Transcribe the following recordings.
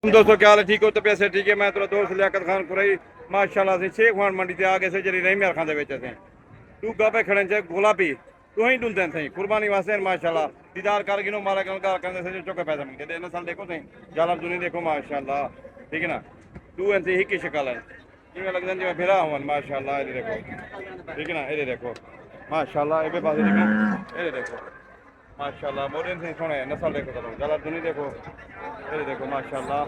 दोस्तों क्या हाल है, ठीक हो? तो पैसे ठीक है। मैं तेरा दोस्त लियाकत खान कुरई माशाल्लाह से शेख खान मंडी से आगे से जरी रही खान दे विच असें तू गापे खड़े चे गुलाबी तू ही ढूंढते सही कुर्बानी वास्ते माशाल्लाह दीदार कर गिनो माला कल गाल करने से चौके पैसे मंगते दे नसल देखो सही जालर दुनी देखो माशाल्लाह ठीक है ना। तू ऐसे ही की शक्ल है इवें लगदा जिवें फिरा हुआ माशाल्लाह। ये देखो ठीक है ना, ये देखो माशाल्लाह ये पास देखो, ये देखो माशाल्लाह मोरे से सोने नस्ल देखो चलो जालर दुनी देखो, ये देखो माशाल्लाह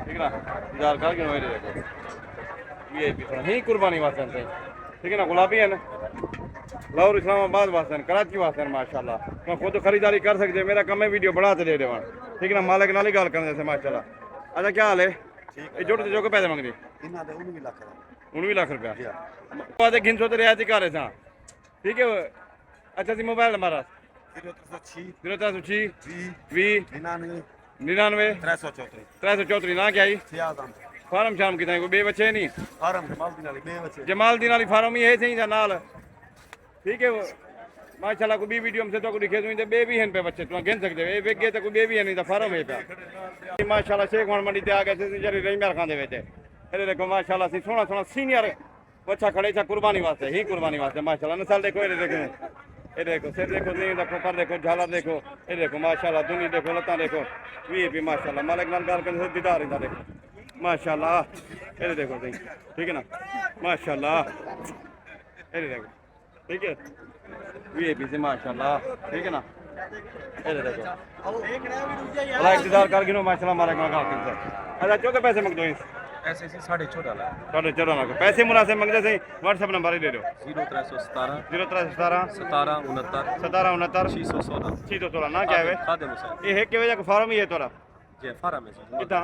ठीक है ना। दीदार कर गिनो ये देखो ये भी ही कुर्बानी वास्ते सही ठीक है ना। गुलाबी है ना लाहौर इस्लामाबाद वास्ते कराची वास्ते माशाल्लाह। मैं खुद खरीदारी कर सकते मेरा कम है वीडियो बना दे देवा ठीक है ना। मालिक नाल ही गल करने से माशाल्लाह। अच्छा क्या हाल है? ये जोड़ जो के पैसे मंगदी 19 लाख रुपया बाद गिन सो रियायत कर रहे ठीक है। अच्छा सी मोबाइल नंबर 0306 20 99 334 ना क्या फार्म शाम कितने कोई बे बच्चे नहीं जमाल दी नाली फार्म ही है सही नाल ठीक है माशाल्लाह। कोई बी वीडियो में से तो दिखे तो बे भी हैं पे बच्चे तुम गिन सकते हो वे गए तो कोई बे भी है नहीं तो फार्म है पे माशाल्लाह। शेख खान मंडी ते आ गए थे जरी रही मेरे खान दे विच ये देखो माशाल्लाह सी सोना सोना सीनियर बच्चा खड़े था कुर्बानी वास्ते ही कुर्बानी वास्ते माशाल्लाह। नस्ल देखो ये देखो सिर देखो नहीं देखो पर देखो झालर देखो ये देखो माशाल्लाह दुनी देखो लत्ता देखो भी माशाल्लाह। मालिक नाल गल करने से दीदार इंदा देखो माशाल्लाह। ये देखो सही ठीक है ना माशाल्लाह। ये देखो ठीक है भी से माशाल्लाह ठीक है ना। ये देखो अल्लाह इंतजार कर गिनो माशाल्लाह मालिक नाल गल करने से। अच्छा चौके पैसे मंग दो ऐसे 14.5 लाख 14.5 पैसे मुनासिब मंगते सही। व्हाट्सएप नंबर ही दे दो 0317 0317 17 69 17 69 616 616 ना क्या है खादिम हुसैन ये है कि वजह फार्म ही है तोरा जे फार्म है कितना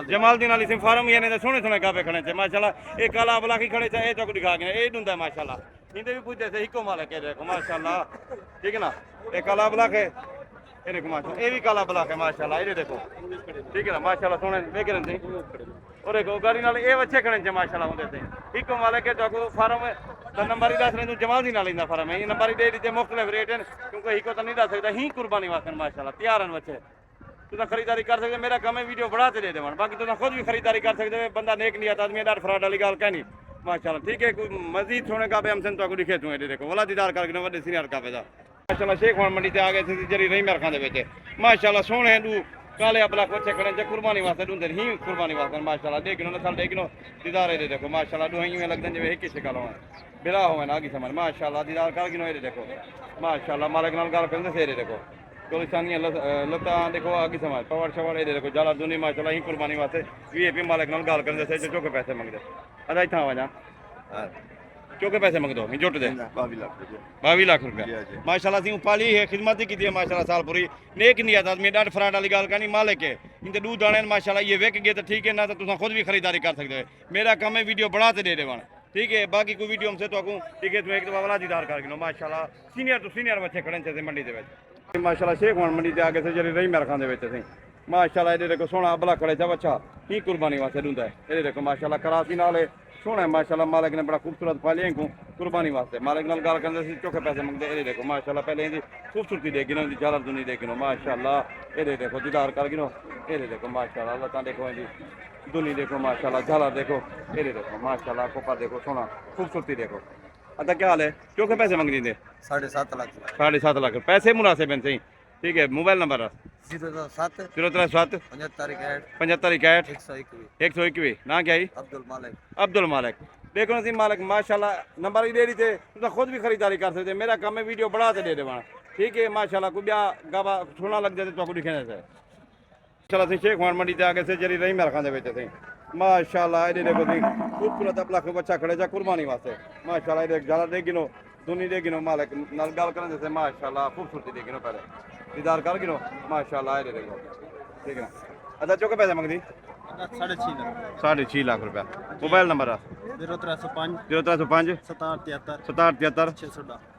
जमाल दिन वाली सिम फार्म ही है नहीं सोने सोने गापे खड़े थे माशाल्लाह। एक काला बला की खड़े थे ये चौक दिखा के ये ढूंढता है माशाल्लाह। इनते भी पूछते थे हिको मालिक के देखो माशाल्लाह ठीक है ना। एक काला बला के ये देखो माशाल्लाह ये भी काला बला के माशाल्लाह। ये देखो ठीक है ना माशाल्लाह सोने देख रहे थे और देखो गाड़ी नाल ये बच्चे खड़े थे माशाल्लाह होंदे थे हिको मालिक के चौक फार्म का नंबर ही दस रहे तू जमाल दी नाल इंदा फार्म है ये नंबर ही दे दी मुख्तलिफ रेट है क्योंकि हिको तो नहीं दस सकता ही कुर्बानी वास्ते माशाल्लाह तैयार हैं बच्चे तुम खरीदारी कर सकते मेरा कम है वीडियो बढ़ाते दे देवन बाकी तुम खुद भी खरीदारी कर सकते हो बंदा नेक नहीं आता आदमी डर फ्रॉड वाली गल कहनी माशाल्लाह ठीक है। कोई मजीद सोने का हम तो दिखे तू देखो वाला दीदार करके वे सीनियर का पैदा माशाल्लाह। शेख खान मंडी से आ गए थे जरी रही मेरे खान दे माशाल्लाह सोने दू काले अपना बच्चे खड़े चे कुर्बानी वास्ते ढूंढते ही कुर्बानी वास्ते माशाल्लाह। देख लो नसल देख लो दीदार ये देखो माशाल्लाह दो ही लगते जिवे एक शिकल हो बिला हो ना आगे समझ माशाल्लाह दीदार कर गिनो ये देखो माशाल्लाह। मालिक नाल गल करते से देखो गोलिस्तानिया लत्ता देखो आगे समाज पवार शवार ये देखो जाला दुनी माशाल्लाह ही कुर्बानी वास्ते भी मालिक नाल गल करते से चौके पैसे मंगते। अच्छा इतना वजह चौके पैसे मंग दो जुट दे 22 लाख रुपया माशाल्लाह सी पाली है खिदमत ही की है माशाल्लाह साल पूरी नेक नहीं आता आदमी डाट फ्राड वाली गल करनी मालिक है इनते दूध दाने माशाल्लाह ये विक गए तो ठीक है ना तो तुम खुद भी खरीदारी कर सकते हो मेरा कम है वीडियो बढ़ाते दे देवन ठीक है। बाकी कोई वीडियो हमसे तो ठीक है तुम एक दफा वाला दीदार कर गिनो माशाल्लाह। सीनियर तो सीनियर बच्चे खड़े थे मंडी के माशाल्लाह। शेख खान मंडी से आगे से जरी रही मेरे खान दे माशाल्लाह। ये देखो सोना अबला खड़े चा बच्चा ही कुर्बानी वास्ते ढूंढता है ये देखो माशाल्लाह। कराची नाल सोना है माशाल्लाह। मालिक ने बड़ा खूबसूरत पालिया को कुर्बानी वास्ते मालिक नाल गल करते चौके पैसे मंगते ये देखो माशाल्लाह। पहले इनकी खूबसूरती देख गिनो जालर दुनी देख गिनो माशाल्लाह। ये देखो दीदार कर गिनो ये देखो माशाल्लाह। लत्ता देखो इनकी दुनी देखो माशाल्लाह झालर देखो ये देखो माशाल्लाह। कोपा देखो सोना खूबसूरती देखो। अच्छा क्या हाल है चौके पैसे मंग दी 7.5 लाख 7.5 लाख पैसे मुनासिब हैं सही ठीक है। मोबाइल नंबर 07 037 75 121 ना क्या ही अब्दुल मालिक देखो ना सी मालिक माशाल्लाह नंबर ही दे रही थे तुम खुद भी खरीदारी कर सकते मेरा कम है वीडियो बढ़ाते दे देवा ठीक है माशाल्लाह। कोई ब्याह गावा सोना लग जाते तो दिखे से माशाल्लाह सी शेख खान मंडी से आगे से जरी रही मेरे खान दे थे माशाल्लाह। ये देखो सी खूबसूरत अपना बच्चा खड़े जा कुर्बानी वास्ते माशाल्लाह। ये जाला दे गिनो दुनी दे गिनो मालिक नाल गल करने से माशाल्लाह खूबसूरती दे गिनो पहले दीदार कर गिनो माशाल्लाह। ये देखो ठीक है। अच्छा चौके पैसे मंगदी 6.5 लाख रुपया मोबाइल नंबर 0305 67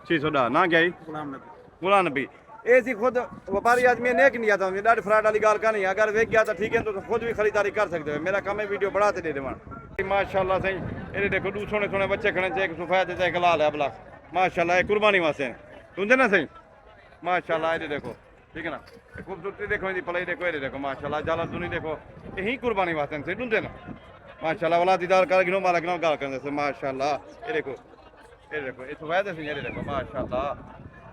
610 ना क्या गुलाम नबी ये सी खुद व्यापारी आदमी नेक नहीं आता डाट फ्राड वाली गल का नहीं अगर वेच गया तो ठीक है तो खुद भी खरीदारी कर सकते हो मेरा कम है वीडियो बढ़ाते दे देवन माशाल्लाह सही। ये देखो दू सोने सोने बच्चे खड़े थे एक सफेद एक लाल है अबला माशाल्लाह। ये कुर्बानी वास्ते सुनते ना सही माशाल्लाह। ये देखो ठीक है ना ये खूबसूरती देखो इनकी पलाई देखो ये देखो माशाल्लाह जाला दुनी देखो यही कुर्बानी वास्ते से ढूंढते ना माशाल्लाह वाला दीदार कर गिनो माला गिनो गाल करने से माशाल्लाह ये देखो इस वजह से ये देखो माशाल्लाह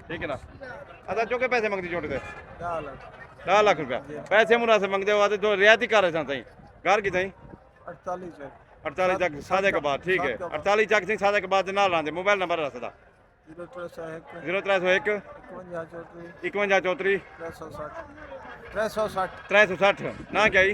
ठीक है ना अच्छा चौके पैसे मंगती छोटे थे 10 लाख रुपया पैसे मुनासिब मंगते हो तो रियायती कर रहे सही घर की सही 48 तक सादे के बाद ठीक है 48 तक सिंह सादे के बाद ना लाते मोबाइल नंबर रख दा 0301 51 34 360 ना क्या ही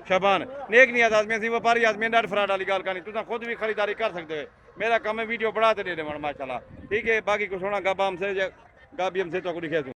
शबान नेक नहीं आदमी असं व्यापारी आदमी नेट फ्रॉड वाली गल करनी तुम खुद भी खरीदारी कर सकते हो मेरा काम है वीडियो बढ़ा के दे दे माशाल्लाह ठीक है बाकी कुछ होना गब हमसे तो लिखे